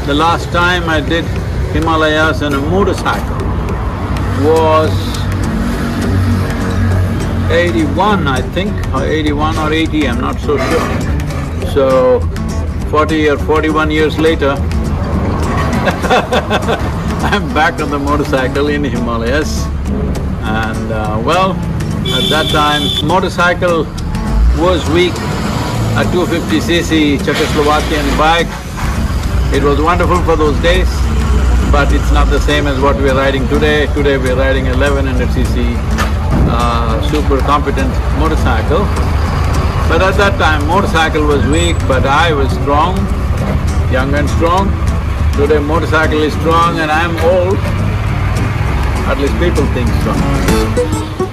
The last time I did Himalayas on a motorcycle was 81, I think, or 81 or 80, I'm not so sure. So, 40 or 41 years later, I'm back on the motorcycle in Himalayas. And well, at that time, motorcycle was weak, a 250cc Czechoslovakian bike. It was wonderful for those days, but it's not the same as what we are riding today. Today we are riding 1100cc super competent motorcycle. But at that time, motorcycle was weak, but I was strong, young and strong. Today motorcycle is strong and I'm old, at least people think so.